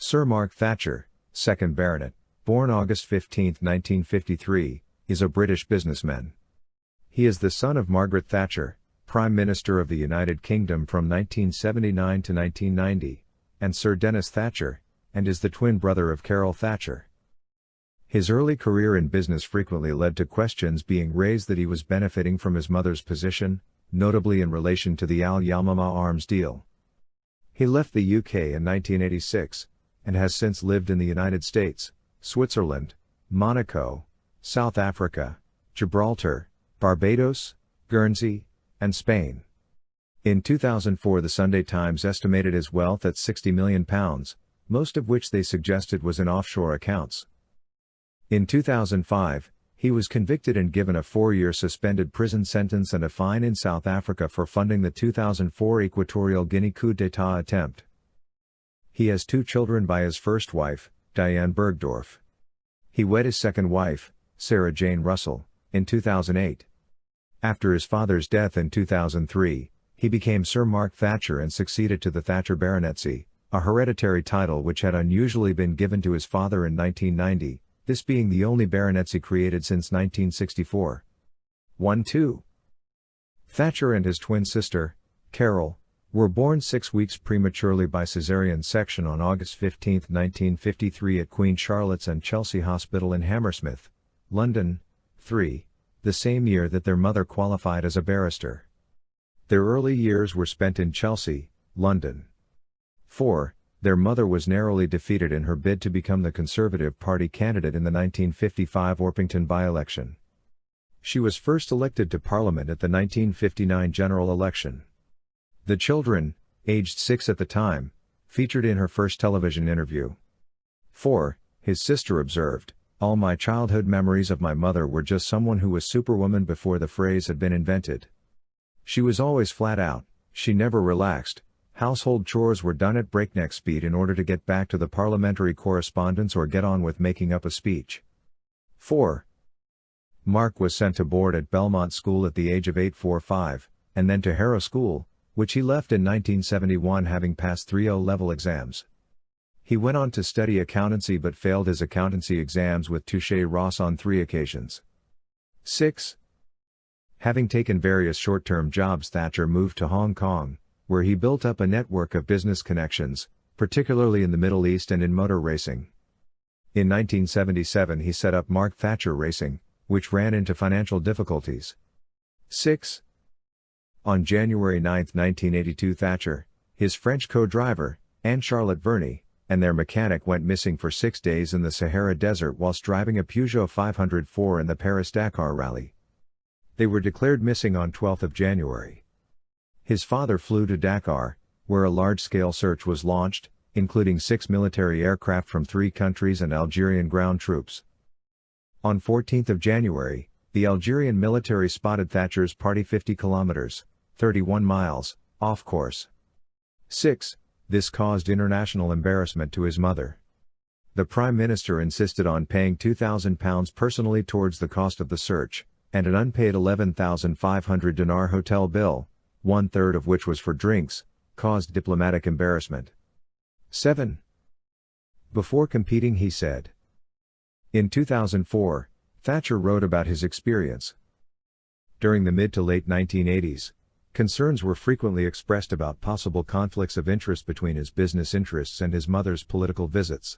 Sir Mark Thatcher, 2nd Baronet, born August 15, 1953, is a British businessman. He is the son of Margaret Thatcher, Prime Minister of the United Kingdom from 1979 to 1990, and Sir Denis Thatcher, and is the twin brother of Carol Thatcher. His early career in business frequently led to questions being raised that he was benefiting from his mother's position, notably in relation to the Al-Yamamah arms deal. He left the UK in 1986, and has since lived in the United States, Switzerland, Monaco, South Africa, Gibraltar, Barbados, Guernsey, and Spain. In 2004, the Sunday Times estimated his wealth at £60 million, most of which they suggested was in offshore accounts. In 2005, he was convicted and given a 4-year suspended prison sentence and a fine in South Africa for funding the 2004 Equatorial Guinea coup d'état attempt. He has 2 children by his first wife, Diane Bergdorf. He wed his second wife, Sarah Jane Russell, in 2008. After his father's death in 2003, he became Sir Mark Thatcher and succeeded to the Thatcher baronetcy, a hereditary title which had unusually been given to his father in 1990, this being the only baronetcy created since 1964. 1-2. Thatcher and his twin sister, Carol, were born 6 weeks prematurely by caesarean section on August 15, 1953 at Queen Charlotte's and Chelsea Hospital in Hammersmith, London, 3, the same year that their mother qualified as a barrister. Their early years were spent in Chelsea, London. 4. Their mother was narrowly defeated in her bid to become the Conservative Party candidate in the 1955 Orpington by-election. She was first elected to Parliament at the 1959 general election. The children, aged 6 at the time, featured in her first television interview. 4. His sister observed, "All my childhood memories of my mother were just someone who was Superwoman before the phrase had been invented. She was always flat out, she never relaxed, household chores were done at breakneck speed in order to get back to the parliamentary correspondence or get on with making up a speech." 4. Mark was sent to board at Belmont School at the age of 845, and then to Harrow School, which he left in 1971 having passed 3 O-level exams. He went on to study accountancy but failed his accountancy exams with Touche Ross on 3 occasions. 6. Having taken various short-term jobs, Thatcher moved to Hong Kong, where he built up a network of business connections, particularly in the Middle East and in motor racing. In 1977 he set up Mark Thatcher Racing, which ran into financial difficulties. 6. On January 9, 1982, Thatcher, his French co-driver, and Charlotte Verney, and their mechanic went missing for 6 days in the Sahara Desert whilst driving a Peugeot 504 in the Paris-Dakar Rally. They were declared missing on 12 January. His father flew to Dakar, where a large-scale search was launched, including 6 military aircraft from 3 countries and Algerian ground troops. On 14 January, the Algerian military spotted Thatcher's party 50 kilometers, 31 miles, off course. 6. This caused international embarrassment to his mother. The Prime Minister insisted on paying £2,000 personally towards the cost of the search, and an unpaid 11,500 dinar hotel bill, 1/3 of which was for drinks, caused diplomatic embarrassment. 7. Before competing, he said. In 2004, Thatcher wrote about his experience. During the mid to late 1980s, concerns were frequently expressed about possible conflicts of interest between his business interests and his mother's political visits.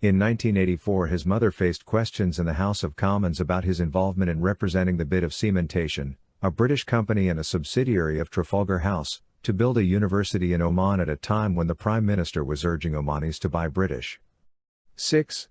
In 1984, his mother faced questions in the House of Commons about his involvement in representing the bid of Cementation, a British company and a subsidiary of Trafalgar House, to build a university in Oman at a time when the Prime Minister was urging Omanis to buy British. 6.